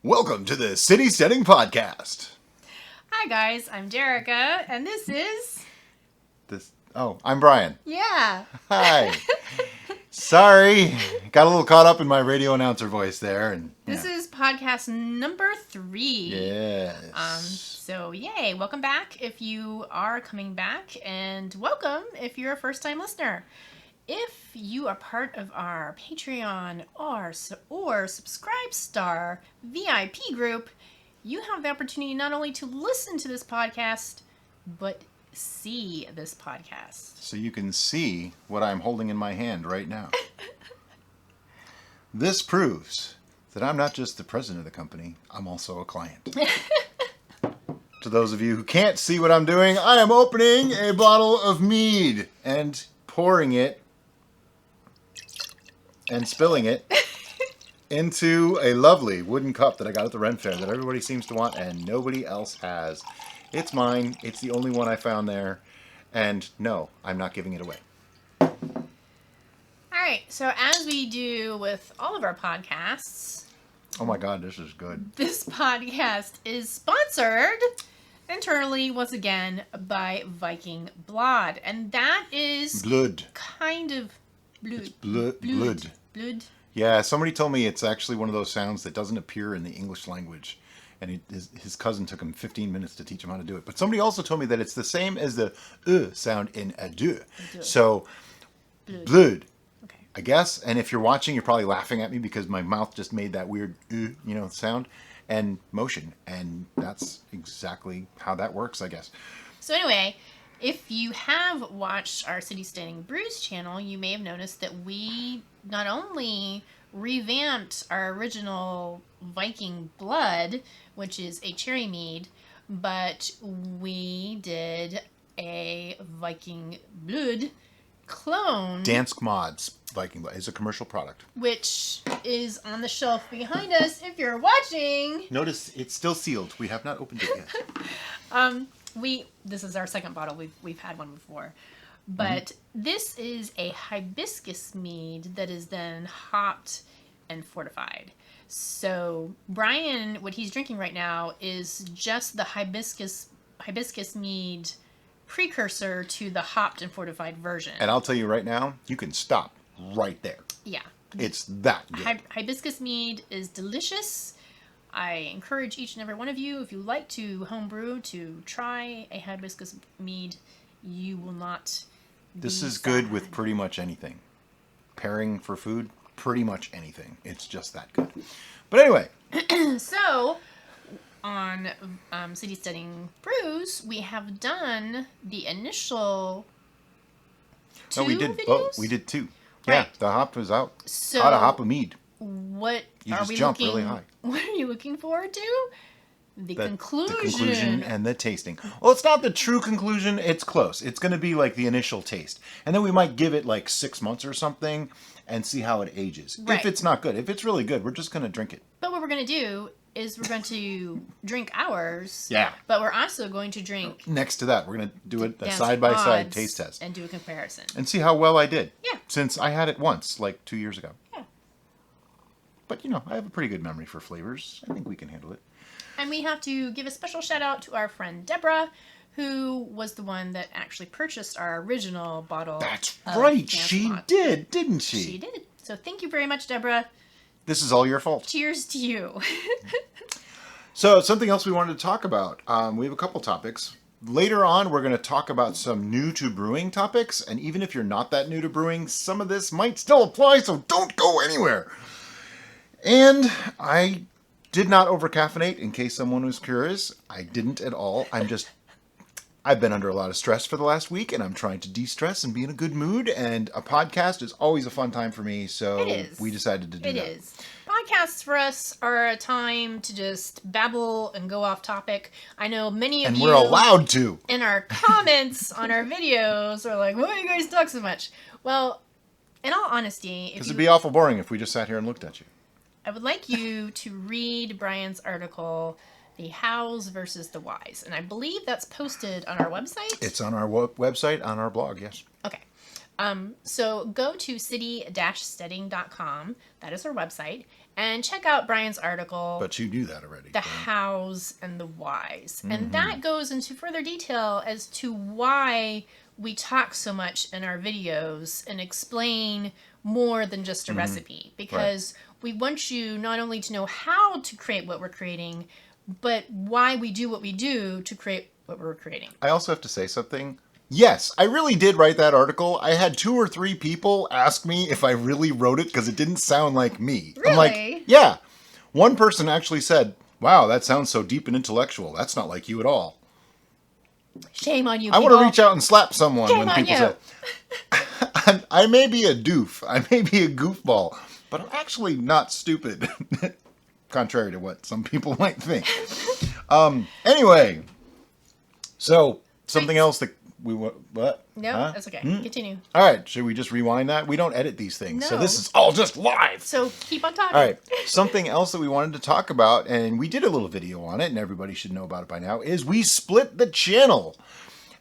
Welcome to the City Steading podcast. Hi guys, I'm Jerica, and this is... I'm Brian. Yeah. Hi. Sorry, got a little caught up in my radio announcer voice there. This is podcast number 3. Yes. So yay, welcome back if you are coming back, and welcome if you're a first-time listener. If you are part of our Patreon or Subscribe Star VIP group, you have the opportunity not only to listen to this podcast, but see this podcast. So you can see what I'm holding in my hand right now. This proves that I'm not just the president of the company, I'm also a client. To those of you who can't see what I'm doing, I am opening a bottle of mead and pouring it and spilling it into a lovely wooden cup that I got at the Ren Fair that everybody seems to want and nobody else has. It's mine. It's the only one I found there. And no, I'm not giving it away. All right. So as we do with all of our podcasts... Oh my God, this is good. This podcast is sponsored internally, once again, by Viking Blood. And that is... Blood. Kind of... Blood. It's blood. Blood. Yeah, somebody told me it's actually one of those sounds that doesn't appear in the English language. And his cousin took him 15 minutes to teach him how to do it. But somebody also told me that it's the same as the sound in adieu. So, blood, Okay. I guess. And if you're watching, you're probably laughing at me because my mouth just made that weird sound and motion. And that's exactly how that works, I guess. So anyway, if you have watched our City Steading Brews channel, you may have noticed that we not only revamped our original Viking Blood, which is a cherry mead, but we did a Viking Blood clone. Dansk Mods Viking Blood is a commercial product. Which is on the shelf behind us if you're watching. Notice it's still sealed. We have not opened it yet. This is our second bottle. We've had one before. But this is a Hibiscus Mead that is then hopped and fortified. So Brian, what he's drinking right now is just the Hibiscus Mead precursor to the hopped and fortified version. And I'll tell you right now, you can stop right there. Yeah. It's that good. Hibiscus Mead is delicious. I encourage each and every one of you, if you like to homebrew, to try a Hibiscus Mead. You will not This be is good sad. with pretty much anything. Pairing for food, pretty much anything. It's just that good. But anyway. So, on City Steading Brews, we have done the initial two we did videos? both. We did 2. Right. Yeah, the hop was out. So, How to hop a mead. What You are just we jump looking? really high. What are you looking forward to? The conclusion. The conclusion and the tasting. Well, it's not the true conclusion. It's close. It's going to be like the initial taste. And then we might give it like 6 months or something and see how it ages. Right. If it's not good. If it's really good, we're just going to drink it. But what we're going to do is we're going to drink ours. Yeah. But we're also going to drink... Next to that, we're going to do a Dansk side-by-side Mods taste test. and do a comparison. And see how well I did. Yeah. Since I had it once, like 2 years ago. Yeah. But, I have a pretty good memory for flavors. I think we can handle it. And we have to give a special shout out to our friend Deborah, who was the one that actually purchased our original bottle. That's of right. Dansk She Mods. did, didn't she? She did. So thank you very much, Deborah. This is all your fault. Cheers to you. So, something else we wanted to talk about. We have a couple topics. Later on, we're going to talk about some new to brewing topics. And even if you're not that new to brewing, some of this might still apply, so don't go anywhere. And I did not over-caffeinate, in case someone was curious. I didn't at all. I've been under a lot of stress for the last week, and I'm trying to de-stress and be in a good mood. And a podcast is always a fun time for me, so we decided to do that. It is. Podcasts for us are a time to just babble and go off topic. I know many of you... And we're allowed to. In our comments on our videos are like, why do you guys talk so much? Well, in all honesty... Because it'd be awful boring if we just sat here and looked at you. I would like you to read Brian's article, The Hows versus the Whys. And I believe that's posted on our website. It's on our website, on our blog, yes. Okay. So go to city-steading.com. That is our website. and check out Brian's article. But you knew that already. The hows and the whys. And that goes into further detail as to why we talk so much in our videos and explain more than just a recipe. Because we want you not only to know how to create what we're creating, but why we do what we do to create what we're creating. I also have to say something. Yes, I really did write that article. I had 2 or 3 people ask me if I really wrote it because it didn't sound like me. Really? I'm like, yeah. One person actually said, wow, that sounds so deep and intellectual. That's not like you at all. Shame on you, I people. want to reach out and slap someone Shame when on people you. say, I may be a doof. I may be a goofball, but I'm actually not stupid. Contrary to what some people might think. Anyway, so something else that we want, what? No, Huh? that's okay. Continue. All right, should we just rewind that? We don't edit these things, so No. this is all just live. So keep on talking. All right, something else that we wanted to talk about, and we did a little video on it, and everybody should know about it by now, is we split the channel.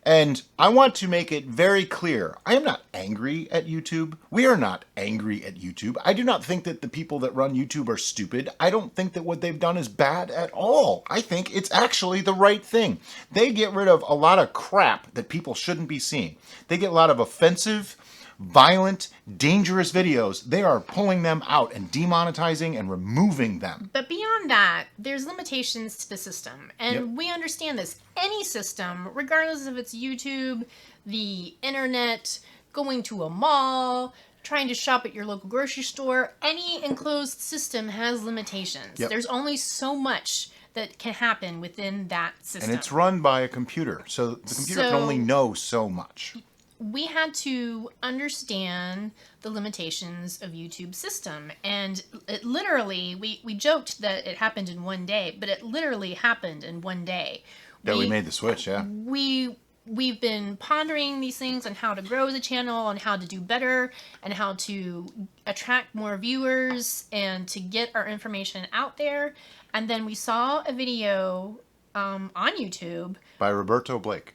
And I want to make it very clear, I am not angry at YouTube. We are not angry at YouTube. I do not think that the people that run YouTube are stupid. I don't think that what they've done is bad at all. I think it's actually the right thing. They get rid of a lot of crap that people shouldn't be seeing. They get a lot of offensive, violent, dangerous videos. They are pulling them out and demonetizing and removing them. But beyond that, there's limitations to the system. And Yep. we understand this. Any system, regardless if it's YouTube, the internet, going to a mall, trying to shop at your local grocery store, any enclosed system has limitations. Yep. There's only so much that can happen within that system. And it's run by a computer. So the computer can only know so much. We had to understand the limitations of YouTube's system. And it literally, we joked that it happened in one day, but it literally happened in one day. Yeah, we made the switch, yeah. We've been pondering these things on how to grow the channel, on how to do better, and how to attract more viewers and to get our information out there. And then we saw a video on YouTube By Roberto Blake.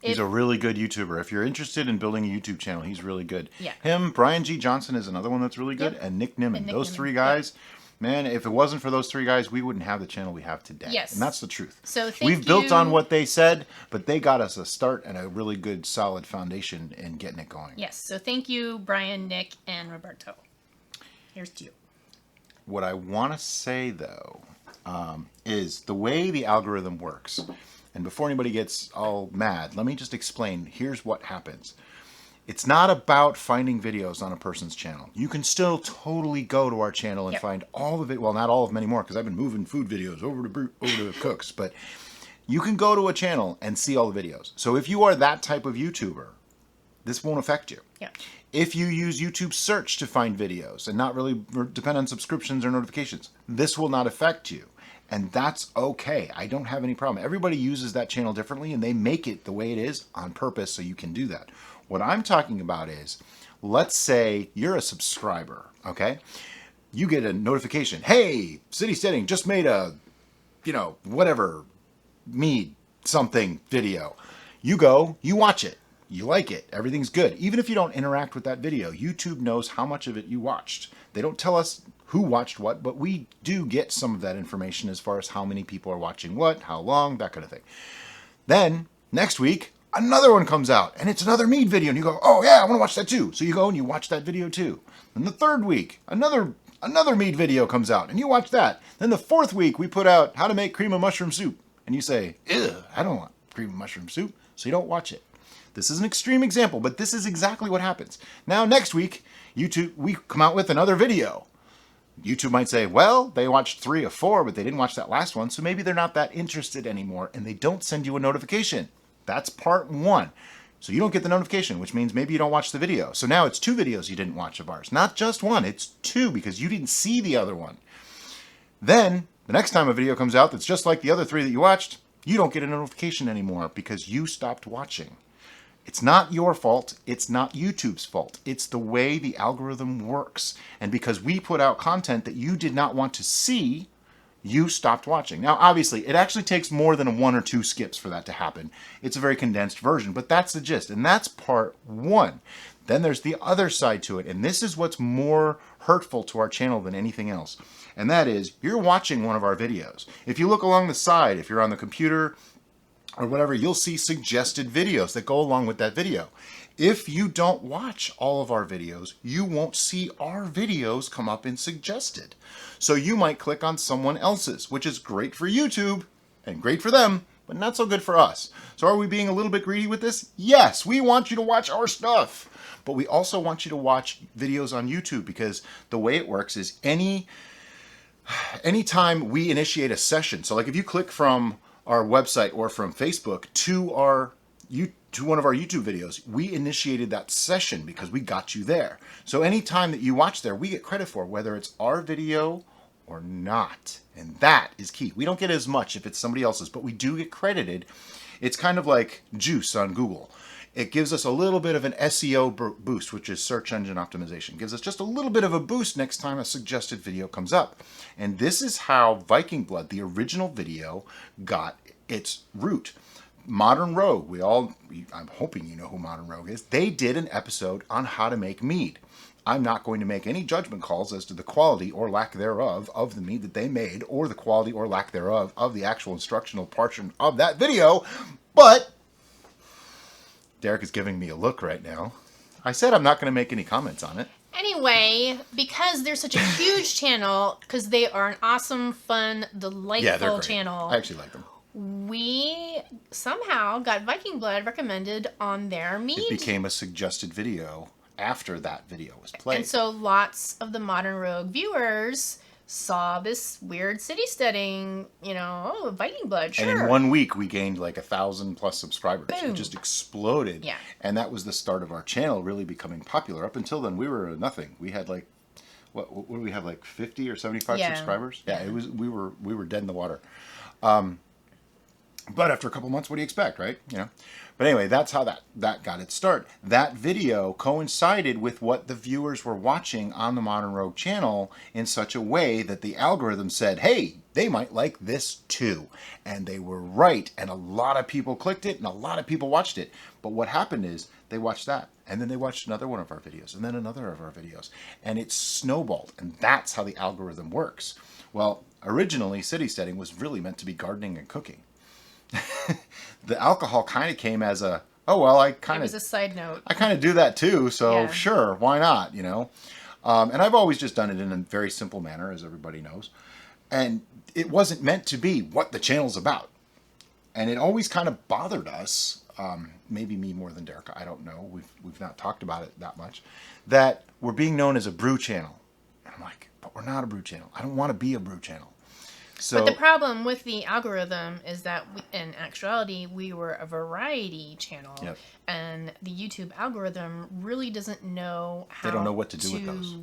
He's a really good YouTuber. If you're interested in building a YouTube channel, he's really good. Yeah. Him, Brian G. Johnson is another one that's really good, Yep. and Nick Nimmin. And Nick Those Nimmin, 3 guys, man, if it wasn't for those 3 guys, we wouldn't have the channel we have today. Yes. And that's the truth. So thank We've built you. on what they said, but they got us a start and a really good, solid foundation in getting it going. Yes, so thank you, Brian, Nick, and Roberto. Here's to you. What I want to say, though, is the way the algorithm works. And before anybody gets all mad, let me just explain. Here's what happens. It's not about finding videos on a person's channel. You can still totally go to our channel and Yep. find all of it. Well, not all of them anymore, because I've been moving food videos over to Cooks. But you can go to a channel and see all the videos. So if you are that type of YouTuber, this won't affect you. Yeah. If you use YouTube search to find videos and not really depend on subscriptions or notifications, this will not affect you. And that's okay. I don't have any problem. Everybody uses that channel differently, and they make it the way it is on purpose so you can do that. What I'm talking about is, let's say you're a subscriber, okay? You get a notification. Hey, City Steading just made a, whatever, mead something video. You go, you watch it. You like it. Everything's good. Even if you don't interact with that video, YouTube knows how much of it you watched. They don't tell us who watched what, but we do get some of that information as far as how many people are watching what, how long, that kind of thing. Then, next week, another one comes out, and it's another mead video, and you go, oh yeah, I want to watch that too. So you go and you watch that video too. Then the third week, another mead video comes out, and you watch that. Then the fourth week, we put out how to make cream of mushroom soup, and you say, ew, I don't want cream of mushroom soup, so you don't watch it. This is an extreme example, but this is exactly what happens. Now, next week, we come out with another video. YouTube might say, well, they watched 3 of 4, but they didn't watch that last one, so maybe they're not that interested anymore, and they don't send you a notification. That's part 1. So you don't get the notification, which means maybe you don't watch the video. So now it's 2 videos you didn't watch of ours. Not just 1, it's 2, because you didn't see the other one. Then, the next time a video comes out that's just like the other 3 that you watched, you don't get a notification anymore because you stopped watching. It's not your fault. It's not YouTube's fault. It's the way the algorithm works. And because we put out content that you did not want to see, you stopped watching. Now, obviously, it actually takes more than 1 or 2 skips for that to happen. It's a very condensed version, but that's the gist. And that's part 1. Then there's the other side to it. And this is what's more hurtful to our channel than anything else. And that is, you're watching one of our videos. If you look along the side, if you're on the computer or whatever, you'll see suggested videos that go along with that video. If you don't watch all of our videos, you won't see our videos come up in suggested. So you might click on someone else's, which is great for YouTube and great for them, but not so good for us. So are we being a little bit greedy with this? Yes, we want you to watch our stuff. But we also want you to watch videos on YouTube, because the way it works is anytime we initiate a session, so like if you click from our website or from Facebook to one of our YouTube videos, we initiated that session because we got you there. So anytime that you watch there, we get credit for, whether it's our video or not. And that is key. We don't get as much if it's somebody else's, but we do get credited. It's kind of like juice on Google. It gives us a little bit of an SEO boost, which is search engine optimization. It gives us just a little bit of a boost next time a suggested video comes up. And this is how Viking Blood, the original video, got its root. Modern Rogue, I'm hoping you know who Modern Rogue is. They did an episode on how to make mead. I'm not going to make any judgment calls as to the quality or lack thereof of the mead that they made, or the quality or lack thereof of the actual instructional portion of that video, but Derek is giving me a look right now. I said I'm not going to make any comments on it. Anyway, because they're such a huge channel, because they are an awesome, fun, delightful channel. I actually like them. We somehow got Viking Blood recommended on their mead. It became a suggested video after that video was played. And so lots of the Modern Rogue viewers saw this weird City Steading, Viking Blood, sure. And in 1 week, we gained like 1,000+ subscribers. Boom. It just exploded. Yeah. And that was the start of our channel really becoming popular. Up until then, we were nothing. We had like, what do we have, like 50 or 75 subscribers? Yeah, it was. We were dead in the water. But after a couple months, what do you expect, right? But anyway, that's how that got its start. That video coincided with what the viewers were watching on the Modern Rogue channel in such a way that the algorithm said, hey, they might like this too. And they were right. And a lot of people clicked it and a lot of people watched it. But what happened is they watched that. And then they watched another one of our videos and then another of our videos. And it snowballed. And that's how the algorithm works. Well, originally, City Steading was really meant to be gardening and cooking. The alcohol kind of came as it was a side note. I kind of do that too, so sure, why not, And I've always just done it in a very simple manner, as everybody knows. And it wasn't meant to be what the channel's about. And it always kind of bothered us, maybe me more than Derek, I don't know, we've not talked about it that much, that we're being known as a brew channel. And I'm like, but we're not a brew channel. I don't want to be a brew channel. So, but the problem with the algorithm is that in actuality, we were a variety channel. Yep. And the YouTube algorithm really doesn't know how they don't know what to do with those.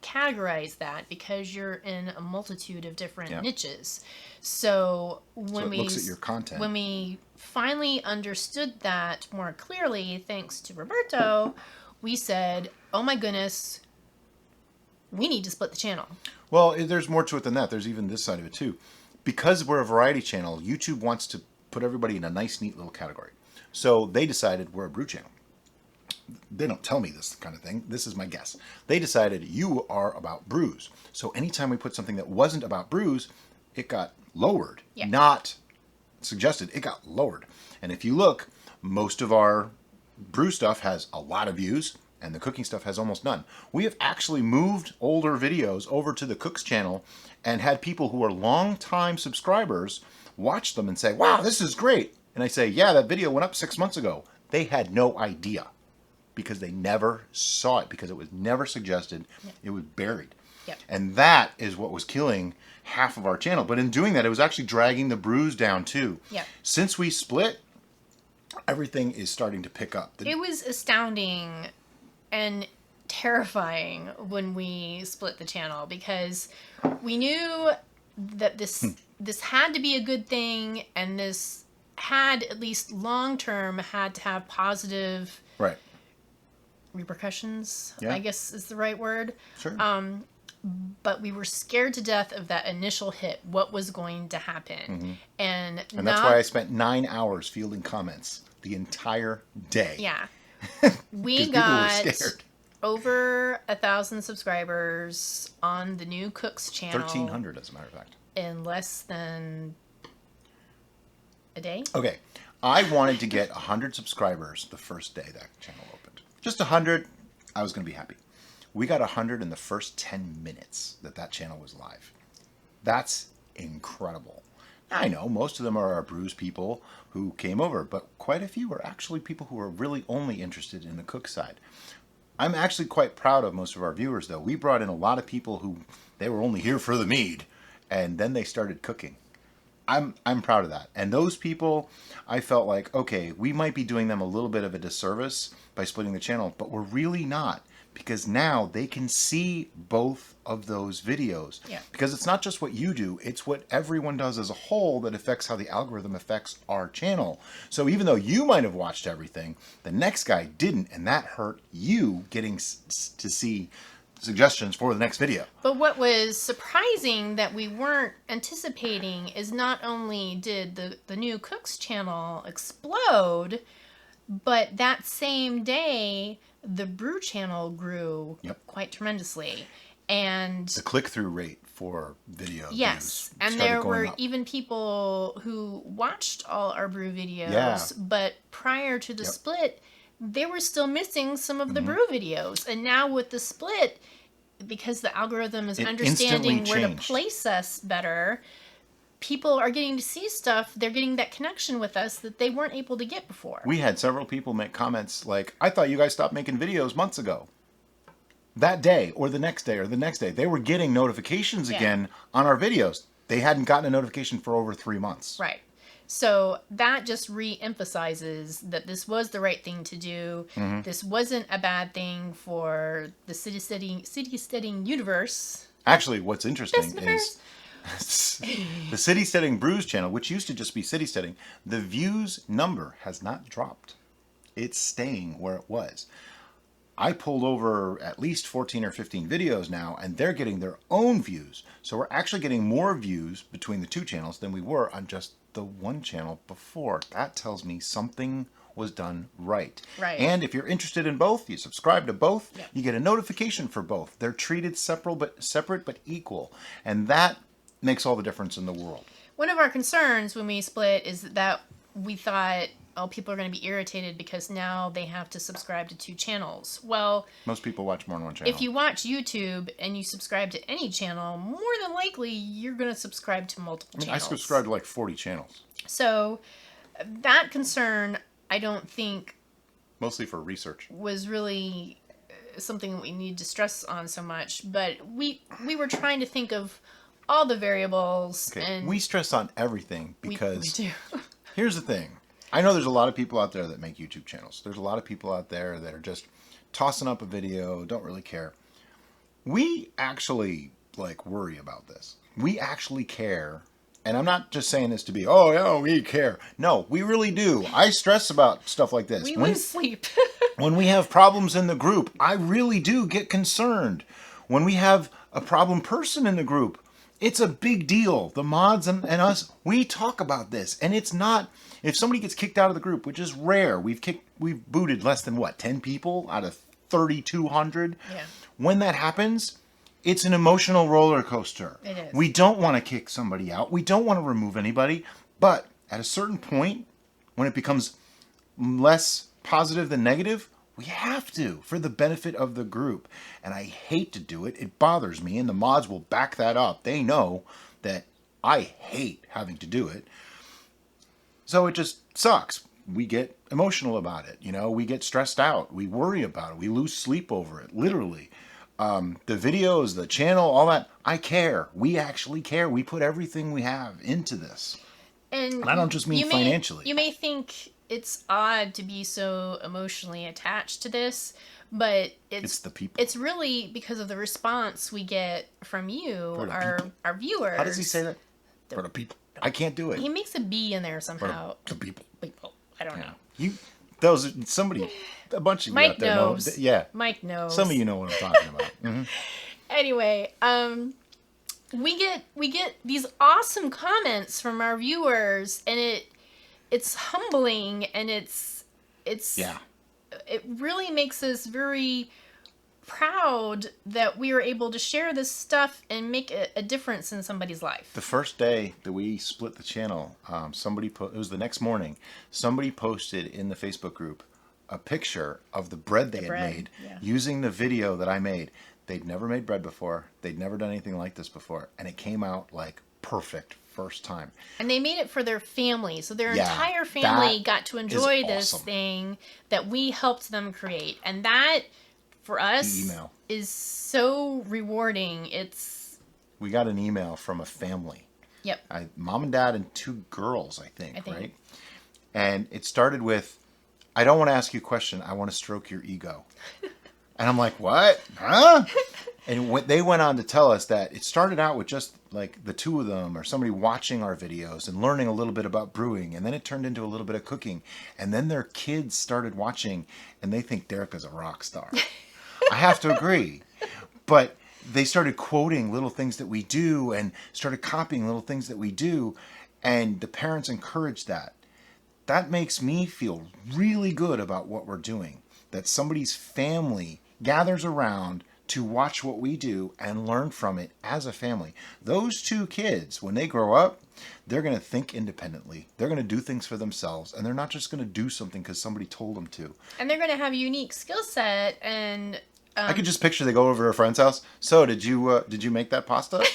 Categorize that, because you're in a multitude of different niches. So when it looks at your content. When we finally understood that more clearly, thanks to Roberto, we said, oh my goodness, we need to split the channel. Well, there's more to it than that. There's even this side of it too. Because we're a variety channel, YouTube wants to put everybody in a nice, neat little category. So they decided we're a brew channel. They don't tell me this kind of thing. This is my guess. They decided you are about brews. So anytime we put something that wasn't about brews, it got lowered, not suggested. It got lowered. And if you look, most of our brew stuff has a lot of views, and the cooking stuff has almost none. We have actually moved older videos over to the Cooks channel and had people who are long-time subscribers watch them and say, wow, this is great. And I say, yeah, that video went up 6 months ago. They had no idea because they never saw it, because it was never suggested. It was buried. And that is what was killing half of our channel. But in doing that, it was actually dragging the brews down too. Since we split, everything is starting to pick up. It was astounding and terrifying when we split the channel, because we knew that this had to be a good thing, and this had, at least long term, had to have positive repercussions, I guess is the right word. Sure. But we were scared to death of that initial hit, what was going to happen. And that's why I spent 9 hours fielding comments the entire day. Yeah. People were scared. over 1,000 subscribers on the new Cooks channel. 1,300, as a matter of fact. In less than a day. Okay, I wanted to get 100 subscribers the first day that channel opened. Just 100, I was going to be happy. We got 100 in the first 10 minutes that channel was live. That's incredible. I know most of them are our brews people who came over, but quite a few are actually people who are really only interested in the cook side. I'm actually quite proud of most of our viewers, though. We brought in a lot of people who they were only here for the mead, and then they started cooking. I'm proud of that. And those people, I felt like, okay, we might be doing them a little bit of a disservice by splitting the channel, but we're really not, because now they can see both of those videos. Yeah. Because it's not just what you do, it's what everyone does as a whole that affects how the algorithm affects our channel. So even though you might have watched everything, the next guy didn't, and that hurt you getting to see suggestions for the next video. But what was surprising that we weren't anticipating is not only did the new Cooks channel explode, but that same day the Brew channel grew quite tremendously. And the click-through rate for video yes, views and started there were going up. even people who watched all our Brew videos, but prior to the split, they were still missing some of the Brew videos. And now with the split, because the algorithm is understanding where to place us better, people are getting to see stuff. They're getting that connection with us that they weren't able to get before. We had several people make comments like, I thought you guys stopped making videos months ago. That day, or the next day, or the next day. They were getting notifications again on our videos. They hadn't gotten a notification for over 3 months. Right. So that just re-emphasizes that this was the right thing to do. Mm-hmm. This wasn't a bad thing for the City Steading universe. Actually, what's interesting is the City Steading Brews channel, which used to just be City Steading, the views number has not dropped. It's staying where it was. I pulled over at least 14 or 15 videos now, and they're getting their own views. So we're actually getting more views between the two channels than we were on just the one channel before. That tells me something was done right. Right. And if you're interested in both, you subscribe to both, you get a notification for both. They're treated separate but equal. And that makes all the difference in the world. One of our concerns when we split is that we thought, oh, people are going to be irritated because now they have to subscribe to two channels. Well, most people watch more than one channel. If you watch YouTube and you subscribe to any channel, more than likely you're going to subscribe to multiple channels. I subscribe to like 40 channels. So that concern, I don't think... mostly for research. ...was really something that we need to stress on so much. But we were trying to think of all the variables. Okay. And we stress on everything because... we do. Here's the thing. I know there's a lot of people out there that make YouTube channels. There's a lot of people out there that are just tossing up a video, don't really care. We actually worry about this. We actually care. And I'm not just saying this to be, oh yeah, we care. No, we really do. I stress about stuff like this. We lose sleep. When we have problems in the group, I really do get concerned. When we have a problem person in the group, it's a big deal. The mods and us, we talk about this. And it's not, if somebody gets kicked out of the group, which is rare, we've booted less than 10 people out of 3,200. Yeah. When that happens, it's an emotional roller coaster. It is. We don't want to kick somebody out. We don't want to remove anybody. But at a certain point, when it becomes less positive than negative, we have to, for the benefit of the group. And I hate to do it. It bothers me, and the mods will back that up. They know that I hate having to do it. So it just sucks. We get emotional about it. We get stressed out. We worry about it. We lose sleep over it, literally. The videos, the channel, all that, I care. We actually care. We put everything we have into this. And I don't just mean financially. You may think it's odd to be so emotionally attached to this, but it's the people. It's really because of the response we get from you, our viewers. How does he say that? For the people. I can't do it. He makes a B in there somehow. For the people. I don't know. A bunch of you Mike out there knows. know. Yeah. Mike knows. Some of you know what I'm talking about. Mm-hmm. Anyway, we get these awesome comments from our viewers, and it's humbling, and it's yeah. It really makes us very proud that we were able to share this stuff and make a difference in somebody's life. The first day that we split the channel, it was the next morning, somebody posted in the Facebook group a picture of the bread they had made using the video that I made. They'd never made bread before. They'd never done anything like this before. And it came out like perfect first time. And they made it for their family. So their entire family got to enjoy this awesome. thing that we helped them create. And that, for us, is so rewarding. We got an email from a family. Yep. Mom and dad and 2 girls, I think, right? And it started with, I don't want to ask you a question. I want to stroke your ego. And I'm like, what? Huh? And they went on to tell us that it started out with just like the 2 of them or somebody watching our videos and learning a little bit about brewing. And then it turned into a little bit of cooking. And then their kids started watching and they think Derica's a rock star. I have to agree. But they started quoting little things that we do and started copying little things that we do. And the parents encouraged that. That makes me feel really good about what we're doing. That somebody's family gathers around to watch what we do and learn from it as a family. Those 2 kids, when they grow up, they're going to think independently. They're going to do things for themselves, and they're not just going to do something because somebody told them to. And they're going to have a unique skill set. And I could just picture they go over to a friend's house. So, did you make that pasta?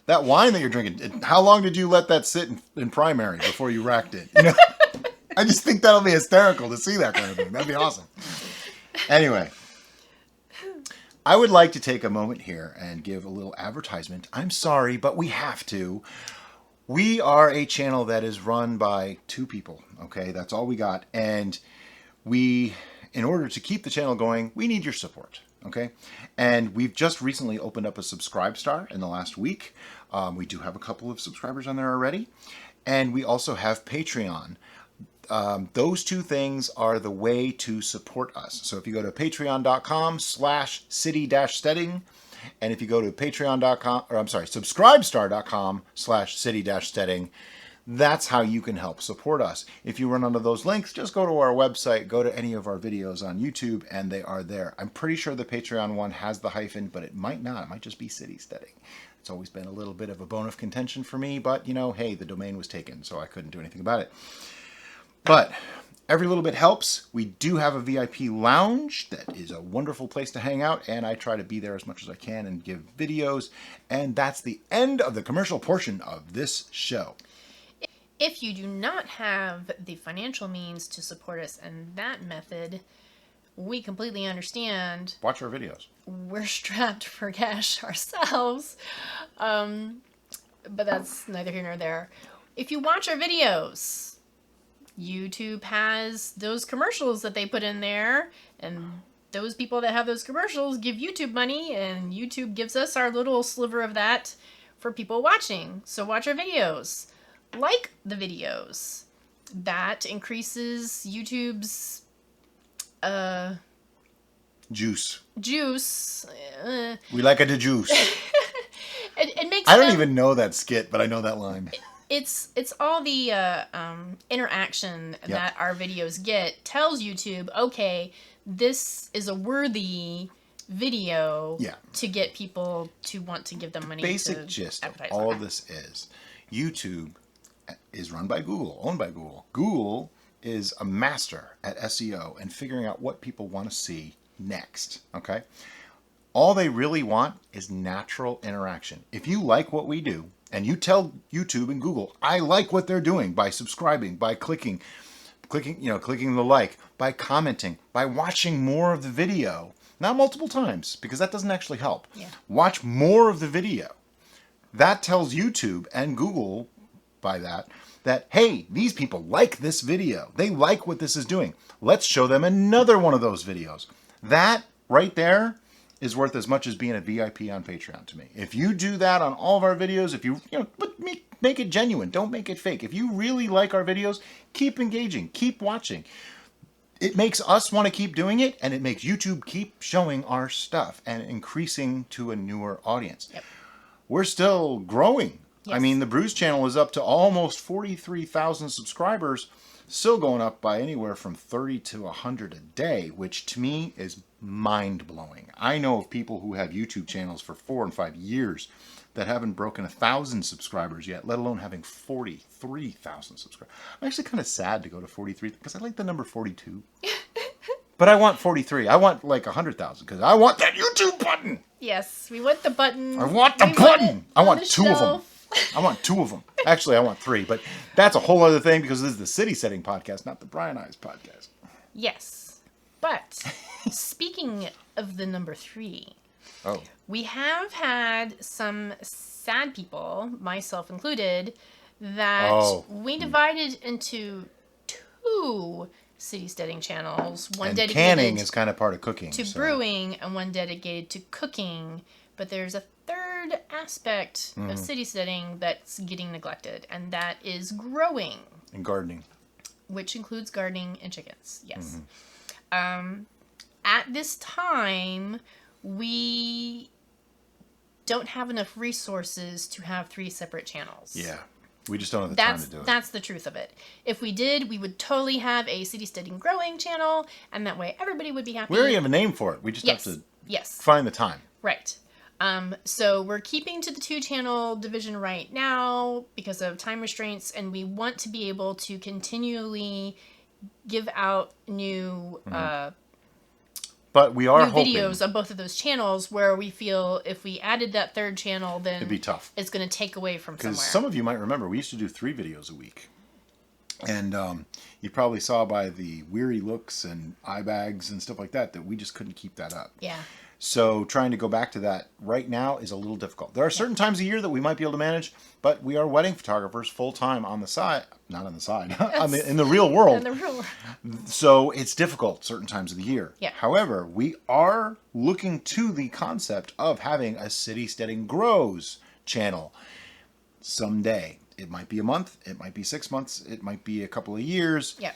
That wine that you're drinking, how long did you let that sit in primary before you racked it? You know, I just think that'll be hysterical to see that kind of thing. That'd be awesome. Anyway, I would like to take a moment here and give a little advertisement. I'm sorry, but we have to. We are a channel that is run by 2 people, okay? That's all we got. And in order to keep the channel going, we need your support, okay? And we've just recently opened up a Subscribe Star in the last week. We do have a couple of subscribers on there already. And we also have Patreon. Those 2 things are the way to support us. So if you go to patreon.com/city-steading, and if you go to subscribestar.com/city-steading, that's how you can help support us. If you run onto those links, just go to our website, go to any of our videos on YouTube, and they are there. I'm pretty sure the Patreon one has the hyphen, but it might not. It might just be City Steading. It's always been a little bit of a bone of contention for me, but, you know, hey, the domain was taken, so I couldn't do anything about it. But every little bit helps. We do have a VIP lounge that is a wonderful place to hang out, and I try to be there as much as I can and give videos. And that's the end of the commercial portion of this show. if you do not have the financial means to support us in that method, we completely understand. Watch our videos. We're strapped for cash ourselves. But that's neither here nor there. If you watch our videos, YouTube has those commercials that they put in there, and those people that have those commercials give YouTube money, and YouTube gives us our little sliver of that for people watching. So watch our videos. Like the videos. That increases YouTube's juice. We like it to juice. it makes I don't even know that skit, but I know that line. It's all the interaction that our videos get tells YouTube, okay, this is a worthy video to get people to want to give them money. Basic gist of all of this is YouTube is run by Google, owned by Google. Google is a master at SEO and figuring out what people want to see next, okay? All they really want is natural interaction. If you like what we do, and you tell YouTube and Google, I like what they're doing by subscribing, by clicking the like, by commenting, by watching more of the video, not multiple times, because that doesn't actually help. Watch more of the video. That tells YouTube and Google by that, hey, these people like this video. They like what this is doing. Let's show them another one of those videos. That right there is worth as much as being a VIP on Patreon to me. If you do that on all of our videos, if you make it genuine, don't make it fake. If you really like our videos, keep engaging, keep watching. It makes us want to keep doing it, and it makes YouTube keep showing our stuff and increasing to a newer audience. We're still growing. I mean, the Brews channel is up to almost 43,000 subscribers, still going up by anywhere from 30 to 100 a day, which to me is mind-blowing. I know of people who have YouTube channels for 4 and 5 years that haven't broken 1,000 subscribers yet, let alone having 43,000 subscribers. I'm actually kind of sad to go to 43 because I like the number 42. But I want 43. I want like 100,000 because I want that YouTube button. Yes, we want the button. I want the button. I want two of them. I want 2 of them. Actually, I want 3, but that's a whole other thing because this is the City Steading podcast, not the Brian Eyes podcast. Yes. But speaking of the number 3, we have had some sad people, myself included, that we divided into 2 City Steading channels. One and dedicated canning is kind of part of cooking. To brewing, and one dedicated to cooking. But there's a third aspect of City Steading that's getting neglected, and that is growing. And gardening. Which includes gardening and chickens, yes. At this time, we don't have enough resources to have 3 separate channels. Yeah. We just don't have the time to do it. That's the truth of it. If we did, we would totally have a City Steading growing channel, and that way everybody would be happy. We already have a name for it. We just have to find the time. Right. So we're keeping to the 2-channel division right now because of time restraints, and we want to be able to continually give out new but we are hoping videos on both of those channels, where we feel if we added that 3rd channel, then it'd be tough. It's going to take away from somewhere. Because some of you might remember, we used to do 3 videos a week. And you probably saw by the weary looks and eye bags and stuff like that we just couldn't keep that up. Yeah. So trying to go back to that right now is a little difficult. There are certain times a year that we might be able to manage, but we are wedding photographers full-time on the side. Not on the side. In the real world. In the real world. So it's difficult certain times of the year. Yeah. However, we are looking to the concept of having a City Steading Grows channel someday. It might be a month. It might be 6 months. It might be a couple of years. Yeah.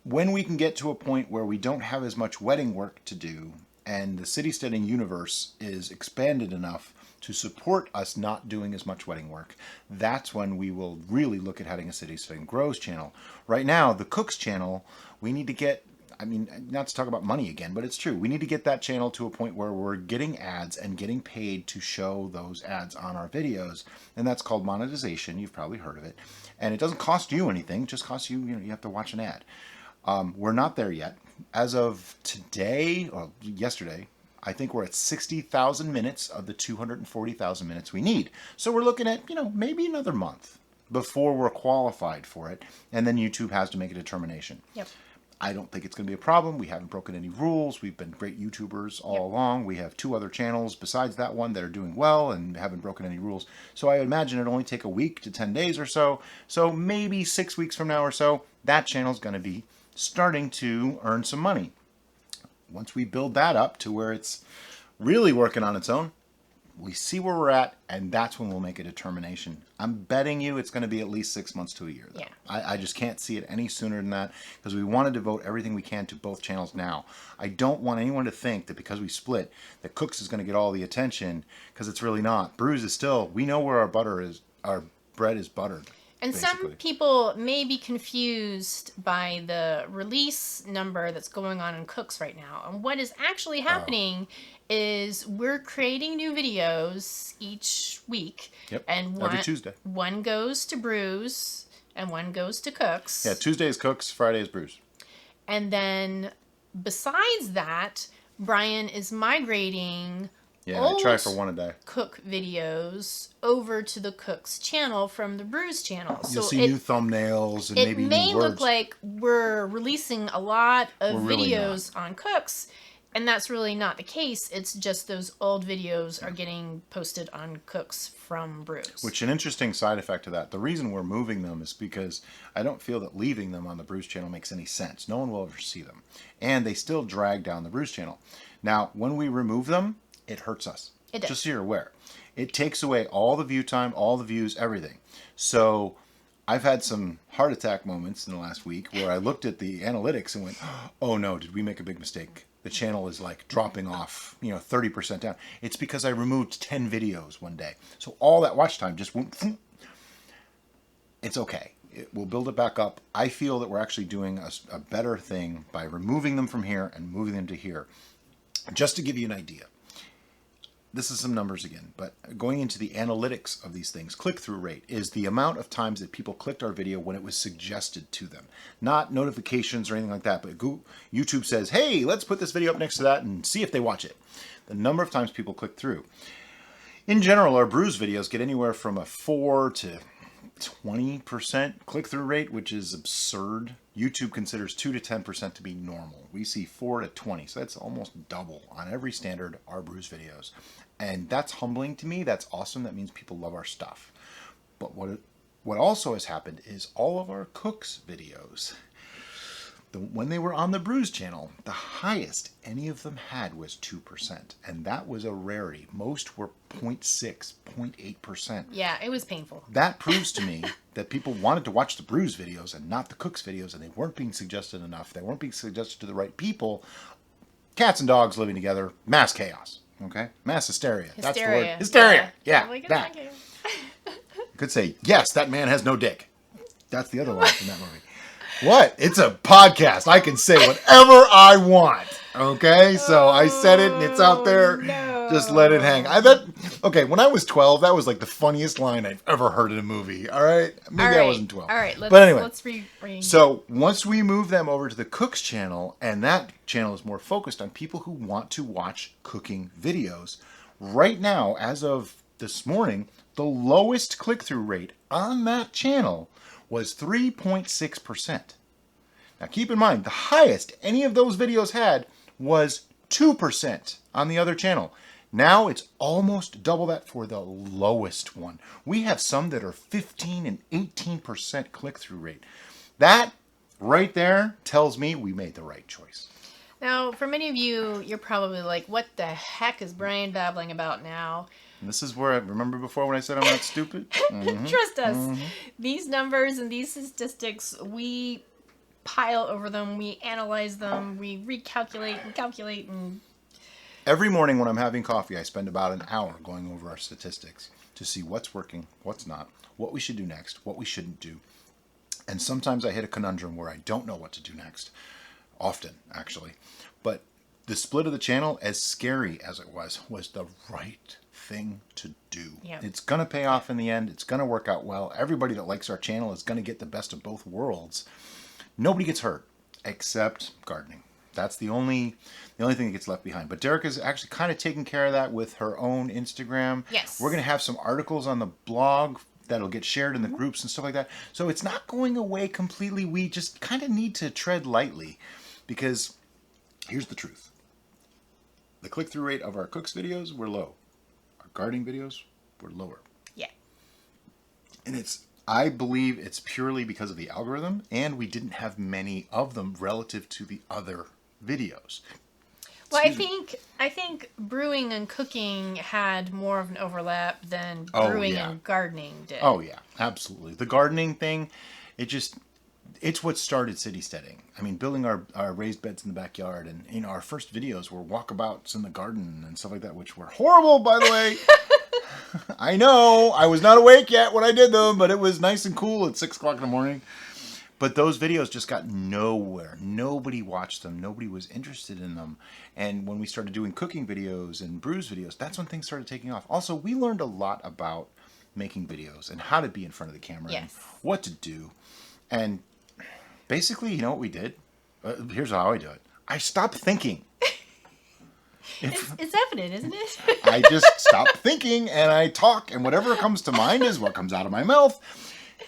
When we can get to a point where we don't have as much wedding work to do, and the City Steading universe is expanded enough to support us not doing as much wedding work, that's when we will really look at having a City Steading Grows channel. Right now, the Cooks channel, we need to get, not to talk about money again, but it's true. We need to get that channel to a point where we're getting ads and getting paid to show those ads on our videos. And that's called monetization. You've probably heard of it. And it doesn't cost you anything. It just costs you, you have to watch an ad. We're not there yet. As of today, or yesterday, I think we're at 60,000 minutes of the 240,000 minutes we need. So we're looking at, maybe another month before we're qualified for it. And then YouTube has to make a determination. Yep. I don't think it's going to be a problem. We haven't broken any rules. We've been great YouTubers all along. We have 2 other channels besides that one that are doing well and haven't broken any rules. So I imagine it'll only take a week to 10 days or so. So maybe 6 weeks from now or so, that channel's going to be starting to earn some money. Once we build that up to where it's really working on its own, we see where we're at, and that's when we'll make a determination. I'm betting you it's going to be at least 6 months to a year, though. Yeah. I just can't see it any sooner than that, because we want to devote everything we can to both channels now. I don't want anyone to think that because we split, that Cooks is going to get all the attention, because it's really not. Brews is still, we know where our bread is buttered. And basically. Some people may be confused by the release number that's going on in Cooks right now. And what is actually happening is we're creating new videos each week. Yep. And every Tuesday. One goes to Brews and one goes to Cooks. Yeah, Tuesday is Cooks, Friday is Brews. And then besides that, Brian is migrating I try for one a day. Cook videos over to the Cooks channel from the Brews channel. You'll see new thumbnails and maybe new words. It may look like we're releasing a lot of videos on Cooks, and that's really not the case. It's just those old videos are getting posted on Cooks from Brews. Which an interesting side effect to that. The reason we're moving them is because I don't feel that leaving them on the Brews channel makes any sense. No one will ever see them. And they still drag down the Brews channel. Now, when we remove them, it hurts us. It does. Just so you're aware. It takes away all the view time, all the views, everything. So I've had some heart attack moments in the last week where I looked at the analytics and went, oh no, did we make a big mistake? The channel is like dropping off, 30% down. It's because I removed 10 videos one day. So all that watch time just went, it's okay. We'll build it back up. I feel that we're actually doing a better thing by removing them from here and moving them to here. Just to give you an idea, this is some numbers again, but going into the analytics of these things, click-through rate is the amount of times that people clicked our video when it was suggested to them. Not notifications or anything like that, but YouTube says, hey, let's put this video up next to that and see if they watch it. The number of times people click through. In general, our brews videos get anywhere from a 4 to 20% click-through rate, which is absurd. YouTube considers 2 to 10% to be normal. We see 4 to 20, so that's almost double on every standard our brews videos. And that's humbling to me. That's awesome. That means people love our stuff. But what also has happened is all of our cooks videos, when they were on the brews channel, the highest any of them had was 2%. And that was a rarity. Most were 0.6, 0.8%. Yeah, it was painful. That proves to me that people wanted to watch the brews videos and not the cooks videos, and they weren't being suggested enough. They weren't being suggested to the right people. Cats and dogs living together, mass chaos. Okay? Mass hysteria. Hysteria. That's the word. Hysteria. Yeah. Oh, like that. You could say, yes, that man has no dick. That's the other line from that movie. What? It's a podcast. I can say whatever I want. Okay? So I said it and it's out there. No. Just let it hang. Okay, when I was 12, that was like the funniest line I've ever heard in a movie. All right? Maybe I wasn't 12. All right. But anyway. Let's So once we move them over to the Cooks channel, and that channel is more focused on people who want to watch cooking videos, right now, as of this morning, the lowest click-through rate on that channel was 3.6%. Now keep in mind, the highest any of those videos had was 2% on the other channel. Now it's almost double that for the lowest one. We have some that are 15 and 18% click-through rate. That right there tells me we made the right choice. Now, for many of you, you're probably like, what the heck is Brian babbling about now? And this is where I remember before when I said I'm not stupid? Mm-hmm. Trust us. Mm-hmm. These numbers and these statistics, we pile over them, we analyze them, we recalculate and calculate. And every morning when I'm having coffee, I spend about an hour going over our statistics to see what's working, what's not, what we should do next, what we shouldn't do. And sometimes I hit a conundrum where I don't know what to do next. Often, actually. But the split of the channel, as scary as it was the right thing to do. Yep. It's going to pay off in the end. It's going to work out well. Everybody that likes our channel is going to get the best of both worlds. Nobody gets hurt except gardening. That's the only thing that gets left behind. But Derek is actually kind of taking care of that with her own Instagram. Yes. We're going to have some articles on the blog that'll get shared in the groups and stuff like that. So it's not going away completely. We just kind of need to tread lightly because here's the truth. The click-through rate of our cooks videos were low. Our gardening videos were lower. Yeah. And I believe it's purely because of the algorithm, and we didn't have many of them relative to the other videos. Well, I think brewing and cooking had more of an overlap than brewing and gardening did. Oh yeah, absolutely. The gardening thing, it's what started City Steading. I mean, building our raised beds in the backyard, and our first videos were walkabouts in the garden and stuff like that, which were horrible, by the way. I know, I was not awake yet when I did them, but it was nice and cool at 6 o'clock in the morning. But those videos just got nowhere. Nobody watched them. Nobody was interested in them. And when we started doing cooking videos and brews videos, that's when things started taking off. Also, we learned a lot about making videos and how to be in front of the camera and what to do. And basically, you know what we did? Here's how I do it. I stopped thinking. It's evident, isn't it? I just stop thinking and I talk, and whatever comes to mind is what comes out of my mouth.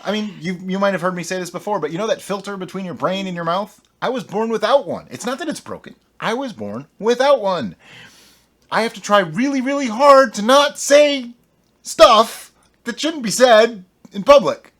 I mean, you might have heard me say this before, but you know that filter between your brain and your mouth? I was born without one. It's not that it's broken. I was born without one. I have to try really, really hard to not say stuff that shouldn't be said in public.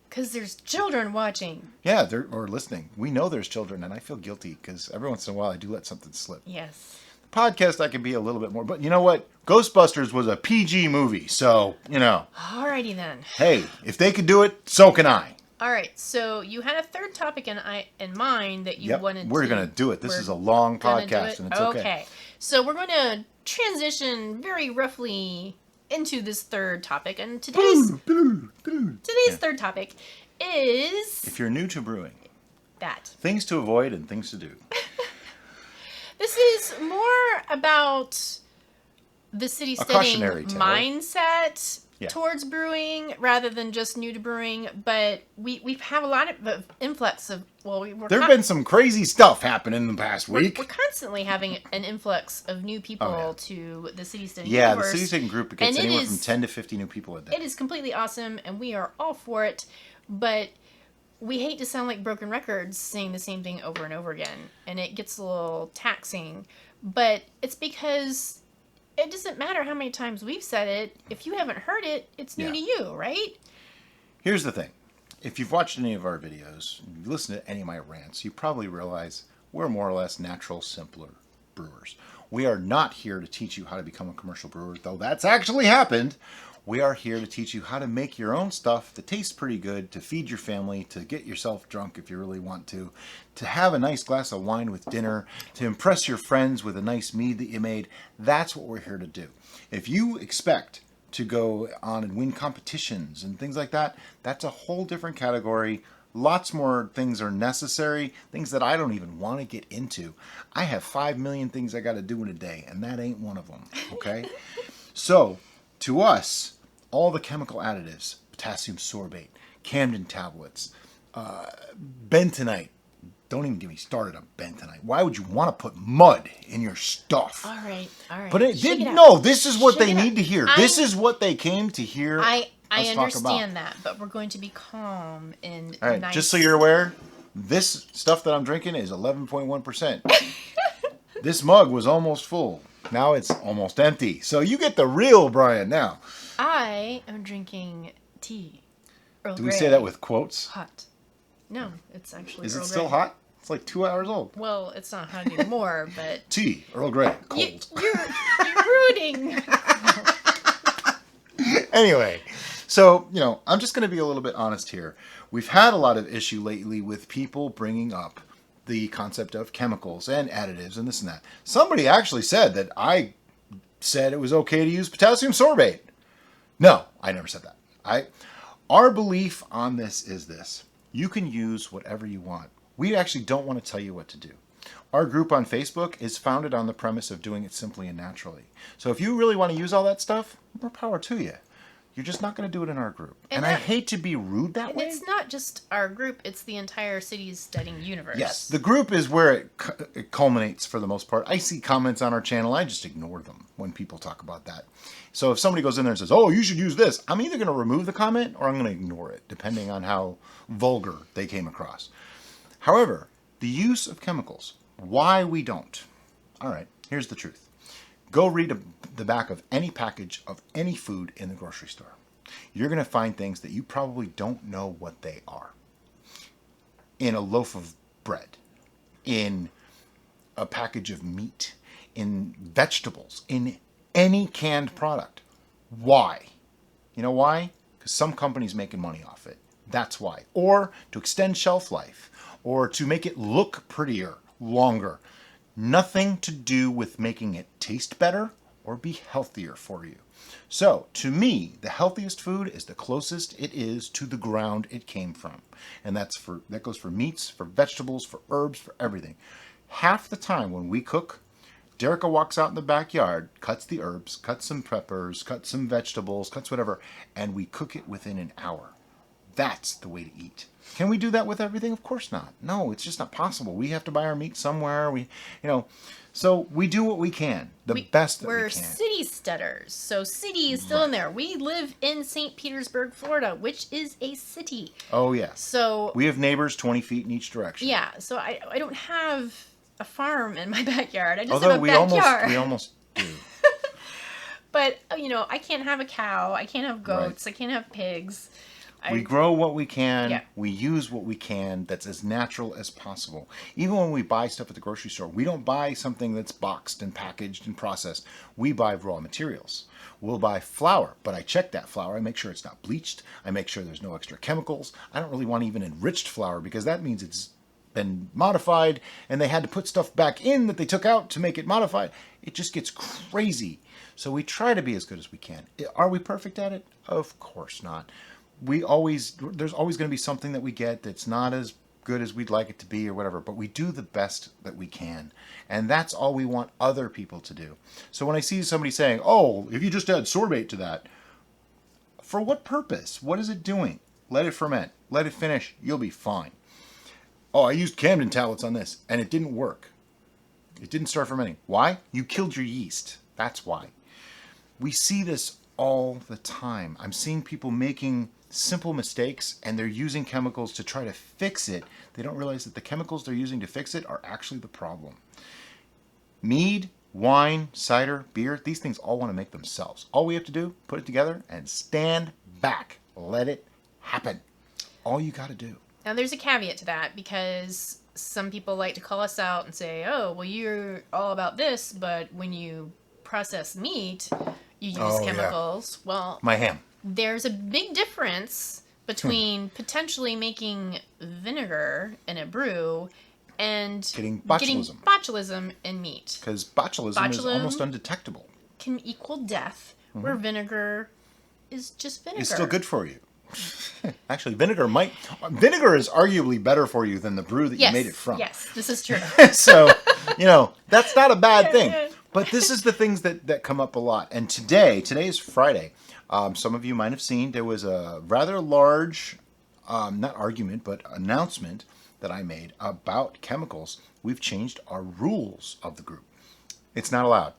Because there's children watching. Yeah, or listening. We know there's children, and I feel guilty because every once in a while I do let something slip. Yes. Podcast I can be a little bit more, but you know what? Ghostbusters was a PG movie, so Alrighty then. Hey, if they could do it, so can I. All right, so you had a third topic in mind that you wanted. We're gonna do it. This is a long podcast, and it's okay. Okay, so we're going to transition very roughly into this third topic, and today's third topic is If you're new to brewing, that. things to avoid and things to do. This is more about the City Steading cautionary tale. mindset Yeah. towards brewing rather than just new to brewing. But we have a lot of influx of, well, There have been some crazy stuff happening in the past week. We're constantly having an influx of new people Oh, yeah. to the City Steading Yeah, universe. the City Steading group gets And anywhere from 10 to 50 new people a day. It is completely awesome, and we are all for it. But we hate to sound like broken records saying the same thing over and over again, and it gets a little taxing. But it's because it doesn't matter how many times we've said it. If you haven't heard it, it's new Yeah. to you, right? Here's the thing. If you've watched any of our videos, you listen to any of my rants, you probably realize we're more or less natural, simpler brewers. We are not here to teach you how to become a commercial brewer, though that's actually happened. We are here to teach you how to make your own stuff that tastes pretty good, to feed your family, to get yourself drunk if you really want to have a nice glass of wine with dinner, to impress your friends with a nice mead that you made. That's what we're here to do. If you expect to go on and win competitions and things like that, that's a whole different category. Lots more things are necessary, things that I don't even want to get into. I have 5 million things I got to do in a day, and that ain't one of them, okay? So, to us, all the chemical additives, potassium sorbate, Camden tablets, bentonite. Don't even get me started on bentonite. Why would you want to put mud in your stuff? All right. But it Shake didn't. out. No, this is what Shake they it up. need to hear. This is what they came to hear. I us talk understand about. that, but we're going to be calm and All right, nice. just so you're aware, this stuff that I'm drinking is 11.1%. This mug was almost full. Now it's almost empty. So you get the real Brian now. I am drinking tea. Earl Do we Grey. say that with quotes? Hot? No, it's actually. Is Earl it still Grey. hot? It's like 2 hours old. Well, it's not hot anymore, but Tea, Earl Grey, cold. you're rooting. Anyway, so, I'm just going to be a little bit honest here. We've had a lot of issue lately with people bringing up the concept of chemicals and additives and this and that. Somebody actually said that I said it was okay to use potassium sorbate. No, I never said that. Our belief on this is this. You can use whatever you want. We actually don't want to tell you what to do. Our group on Facebook is founded on the premise of doing it simply and naturally. So if you really want to use all that stuff, more power to you. You're just not going to do it in our group. And I hate to be rude that way. It's not just our group, it's the entire City Steading universe. Yes, the group is where it culminates for the most part. I see comments on our channel. I just ignore them when people talk about that. So if somebody goes in there and says, oh, you should use this, I'm either going to remove the comment or I'm going to ignore it, depending on how vulgar they came across. However, the use of chemicals, why we don't. All right, here's the truth. Go read the back of any package of any food in the grocery store. You're going to find things that you probably don't know what they are. In a loaf of bread, in a package of meat, in vegetables, in any canned product. Why? You know why? Because some company's making money off it. That's why. Or to extend shelf life, or to make it look prettier, longer. Nothing to do with making it taste better or be healthier for you. So, to me, the healthiest food is the closest it is to the ground it came from. And that goes for meats, for vegetables, for herbs, for everything. Half the time when we cook, Derica walks out in the backyard, cuts the herbs, cuts some peppers, cuts some vegetables, cuts whatever, and we cook it within an hour. That's the way to eat. Can we do that with everything? Of course not. No, it's just not possible. We have to buy our meat somewhere. So we do what we can, best that we can. We're city steaders, so city is still in there. We live in St. Petersburg, Florida, which is a city. Oh, yes. So we have neighbors 20 feet in each direction. Yeah, so I don't have a farm in my backyard. I just Although have a backyard. we almost do. But, I can't have a cow. I can't have goats. Right. I can't have pigs. We grow what we can. Yeah. We use what we can that's as natural as possible. Even when we buy stuff at the grocery store, we don't buy something that's boxed and packaged and processed. We buy raw materials. We'll buy flour, but I check that flour. I make sure it's not bleached. I make sure there's no extra chemicals. I don't really want even enriched flour because that means it's been modified and they had to put stuff back in that they took out to make it modified. It just gets crazy. So we try to be as good as we can. Are we perfect at it? Of course not. there's always going to be something that we get that's not as good as we'd like it to be or whatever, but we do the best that we can. And that's all we want other people to do. So when I see somebody saying, oh, if you just add sorbate to that, for what purpose? What is it doing? Let it ferment. Let it finish. You'll be fine. Oh, I used Camden tablets on this, and it didn't work. It didn't start fermenting. Why? You killed your yeast. That's why. We see this all the time. I'm seeing people making simple mistakes, and they're using chemicals to try to fix it. They don't realize that the chemicals they're using to fix it are actually the problem. Mead, wine, cider, beer, these things all want to make themselves. All we have to do, put it together and stand back. Let it happen. All you got to do. Now, there's a caveat to that, because some people like to call us out and say, oh, well, you're all about this, but when you process meat, you use chemicals. Yeah. Well, my ham. There's a big difference between potentially making vinegar in a brew and getting botulism in meat. Because botulism is almost undetectable. Can equal death, where vinegar is just vinegar. It's still good for you. Actually, vinegar is arguably better for you than the brew that you made it from. Yes, this is true. So, that's not a bad thing. But this is the things that come up a lot. And today is Friday. Some of you might have seen there was a rather large, not argument, but announcement that I made about chemicals. We've changed our rules of the group. It's not allowed.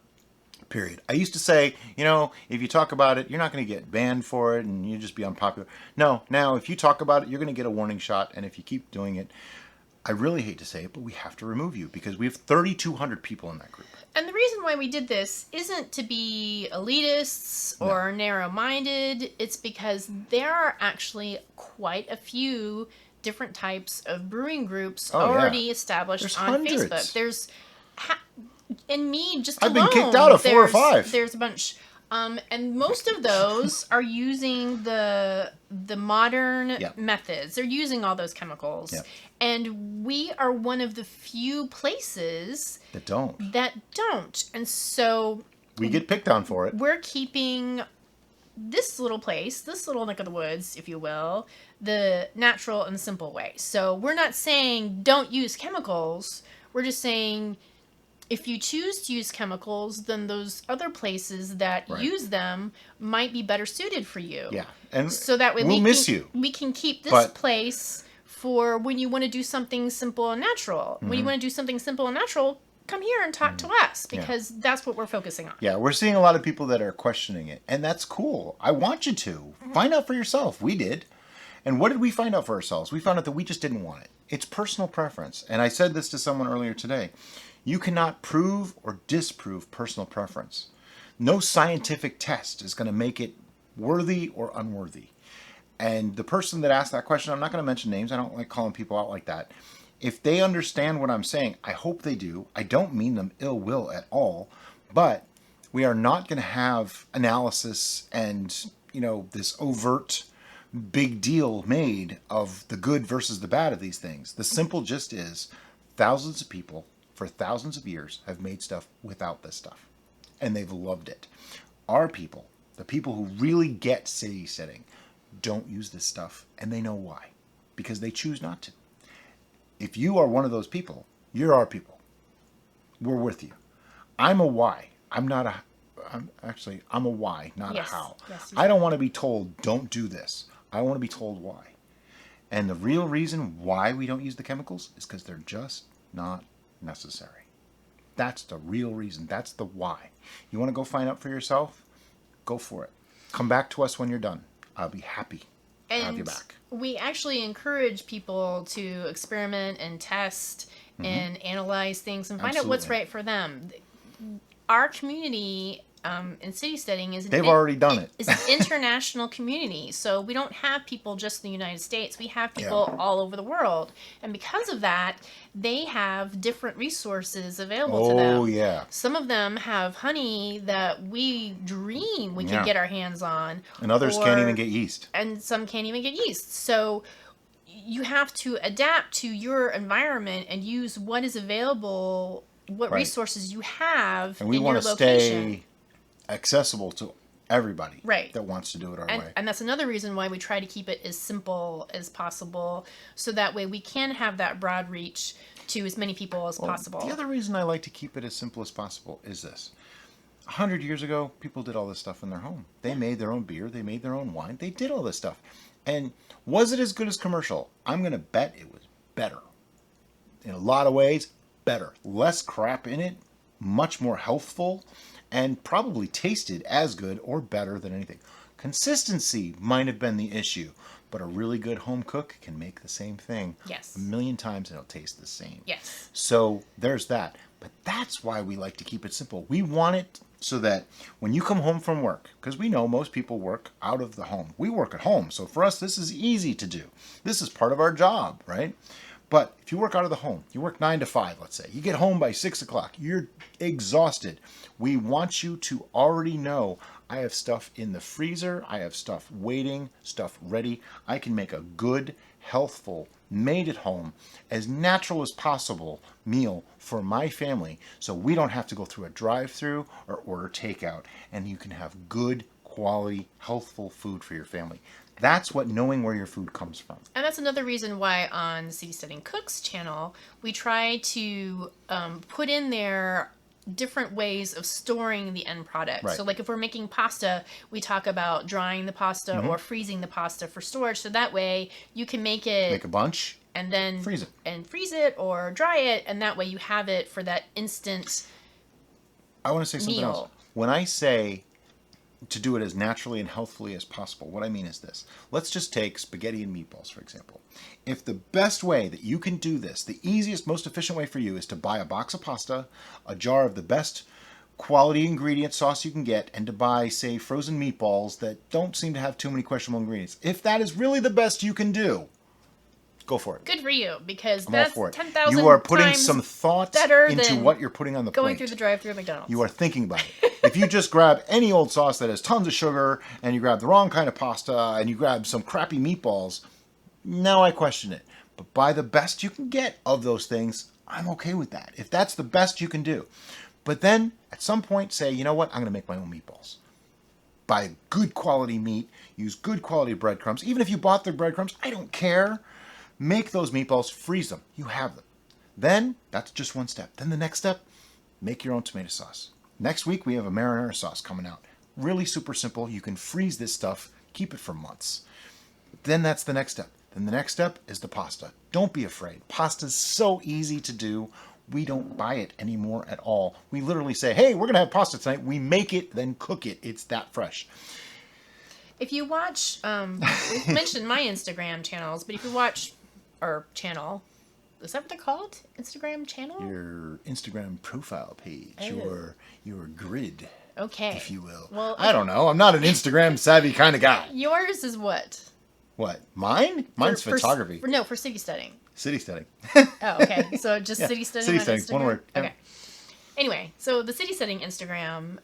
Period. I used to say, if you talk about it, you're not going to get banned for it and you just be unpopular. No, now if you talk about it, you're going to get a warning shot. And if you keep doing it, I really hate to say it, but we have to remove you because we have 3,200 people in that group. And the reason why we did this isn't to be elitists or narrow-minded. It's because there are actually quite a few different types of brewing groups already established on hundreds. Facebook. There's... in Mead, just I've alone, been kicked out of 4 or 5. There's a bunch. And most of those are using the modern methods. They're using all those chemicals. Yep. And we are one of the few places that don't. And so we get picked on for it. We're keeping this little place, this little neck of the woods, if you will, the natural and simple way. So we're not saying don't use chemicals. We're just saying if you choose to use chemicals, then those other places that use them might be better suited for you. Yeah. And so that way we can keep this place for when you want to do something simple and natural. Mm-hmm. When you want to do something simple and natural, come here and talk to us because that's what we're focusing on. Yeah, we're seeing a lot of people that are questioning it, and that's cool. I want you to. Find out for yourself. We did. And what did we find out for ourselves? We found out that we just didn't want it. It's personal preference. And I said this to someone earlier today. You cannot prove or disprove personal preference. No scientific test is going to make it worthy or unworthy. And the person that asked that question, I'm not going to mention names. I don't like calling people out like that. If they understand what I'm saying, I hope they do. I don't mean them ill will at all. But we are not going to have analysis and, this overt big deal made of the good versus the bad of these things. The simple gist is thousands of people for thousands of years have made stuff without this stuff. And they've loved it. Our people, the people who really get city steading, don't use this stuff. And they know why. Because they choose not to. If you are one of those people, you're our people. We're with you. I'm a why. I'm a why, not a how. Yes, I don't want to be told, don't do this. I want to be told why. And the real reason why we don't use the chemicals is because they're just not necessary. That's the real reason. That's the why. You want to go find out for yourself? Go for it. Come back to us when you're done. I'll be happy to have you back. We actually encourage people to experiment and test and analyze things and find out what's right for them. Our community in City Steading they've already done it. It's an international community. So we don't have people just in the United States. We have people all over the world. And because of that, they have different resources available to them. Oh, yeah. Some of them have honey that we dream we can get our hands on. And others can't even get yeast. And some can't even get yeast. So you have to adapt to your environment and use what is available, what resources you have in your location. And we want to stay accessible to everybody Right. that wants to do it our way. And that's another reason why we try to keep it as simple as possible, so that way we can have that broad reach to as many people as possible. The other reason I like to keep it as simple as possible is this. 100 years ago, people did all this stuff in their home. They made their own beer. They made their own wine. They did all this stuff. And was it as good as commercial? I'm going to bet it was better. In a lot of ways, better. Less crap in it, much more healthful, and probably tasted as good or better than anything. Consistency might have been the issue, but a really good home cook can make the same thing Yes. a million times and it'll taste the same. Yes. So there's that. But that's why we like to keep it simple. We want it so that when you come home from work, because we know most people work out of the home. We work at home. So for us, this is easy to do. This is part of our job, right? But if you work out of the home, you work 9 to 5, let's say. You get home by 6 o'clock. You're exhausted. We want you to already know, I have stuff in the freezer. I have stuff waiting, stuff ready. I can make a good, healthful, made at home, as natural as possible meal for my family, so we don't have to go through a drive-through or order takeout, and you can have good, quality, healthful food for your family. That's what knowing where your food comes from. And that's another reason why on the City Steading Cooks channel, we try to put in there different ways of storing the end product. Right. So like if we're making pasta, we talk about drying the pasta or freezing the pasta for storage. So that way you can make a bunch and then freeze it. And freeze it or dry it. And that way you have it for that instant I want to say something meal. else. When I say to do it as naturally and healthfully as possible, what I mean is this. Let's just take spaghetti and meatballs, for example. If the best way that you can do this, the easiest, most efficient way for you is to buy a box of pasta, a jar of the best quality ingredient sauce you can get, and to buy, say, frozen meatballs that don't seem to have too many questionable ingredients. If that is really the best you can do, go for it. Good for you, because I'm all that's for it. 10,000 You are putting times some thought better into than what you're putting on the going plate. through the drive-through at McDonald's. You are thinking about it. If you just grab any old sauce that has tons of sugar, and you grab the wrong kind of pasta, and you grab some crappy meatballs, now I question it. But buy the best you can get of those things, I'm okay with that. If that's the best you can do. But then, at some point, say, you know what, I'm going to make my own meatballs. Buy good quality meat, use good quality breadcrumbs. Even if you bought the breadcrumbs, I don't care. Make those meatballs, freeze them. You have them. Then, that's just one step. Then the next step, make your own tomato sauce. Next week, we have a marinara sauce coming out. Really super simple. You can freeze this stuff, keep it for months. Then that's the next step. Then the next step is the pasta. Don't be afraid. Pasta's so easy to do. We don't buy it anymore at all. We literally say, hey, we're going to have pasta tonight. We make it, then cook it. It's that fresh. If you watch, we've mentioned my Instagram channels, but if you watch our channel, is that what they're called? Instagram channel? Your Instagram profile page, Oh. your grid, Okay. if you will. Well, I don't know. I'm not an Instagram savvy kind of guy. Yours is what? What? Mine? Mine's For photography. For City Steading. City Steading. Oh, okay. So just Yeah, City Steading City on Steading, Instagram? one word. Yeah. Okay. Anyway, so the City Steading Instagram,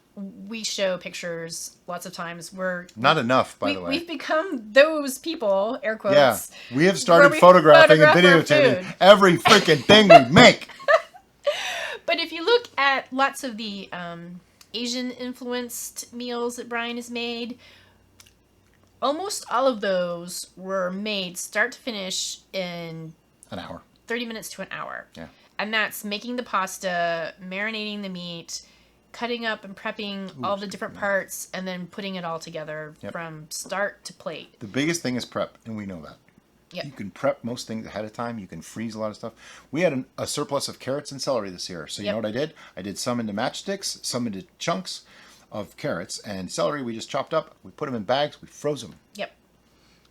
we show pictures lots of times. Not enough, by the way. We've become those people, air quotes. Yeah, we have started where we photographing and photograph our videotaping food. every freaking thing we make. But if you look at lots of the Asian influenced meals that Brian has made, almost all of those were made start to finish in An hour. 30 minutes to an hour. Yeah. And that's making the pasta, marinating the meat, cutting up and prepping all the different parts, and then putting it all together from start to plate. The biggest thing is prep, and we know that. Yep. You can prep most things ahead of time. You can freeze a lot of stuff. We had a surplus of carrots and celery this year. So you know what I did? I did some into matchsticks, some into chunks of carrots, and celery we just chopped up. We put them in bags. We froze them. Yep.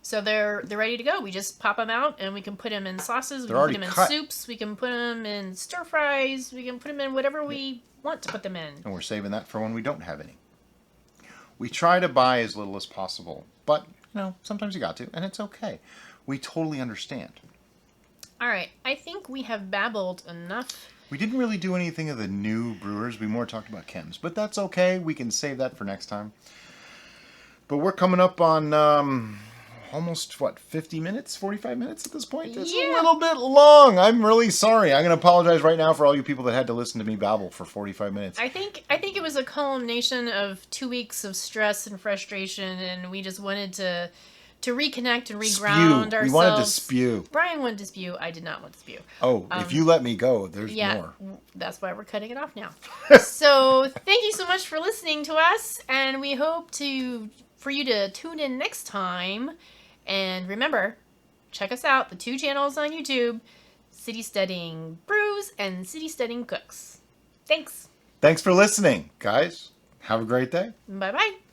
So they're ready to go. We just pop them out, and we can put them in sauces. We They're can put already them in cut. soups. We can put them in stir fries. We can put them in whatever we want to put them in. And we're saving that for when we don't have any. We try to buy as little as possible, but sometimes you got to, and it's okay. We totally understand. All right. I think we have babbled enough. We didn't really do anything of the new brewers. We more talked about chems, but that's okay. We can save that for next time. But we're coming up on almost, 50 minutes, 45 minutes at this point? It's Yeah. a little bit long. I'm really sorry. I'm going to apologize right now for all you people that had to listen to me babble for 45 minutes. I think it was a culmination of 2 weeks of stress and frustration, and we just wanted to reconnect and reground ourselves. We wanted to spew. Brian wanted to spew. I did not want to spew. Oh, if you let me go, there's more. That's why we're cutting it off now. So thank you so much for listening to us, and we hope for you to tune in next time. And remember, check us out, the 2 channels on YouTube, City Steading Brews and City Steading Cooks. Thanks. Thanks for listening, guys. Have a great day. Bye-bye.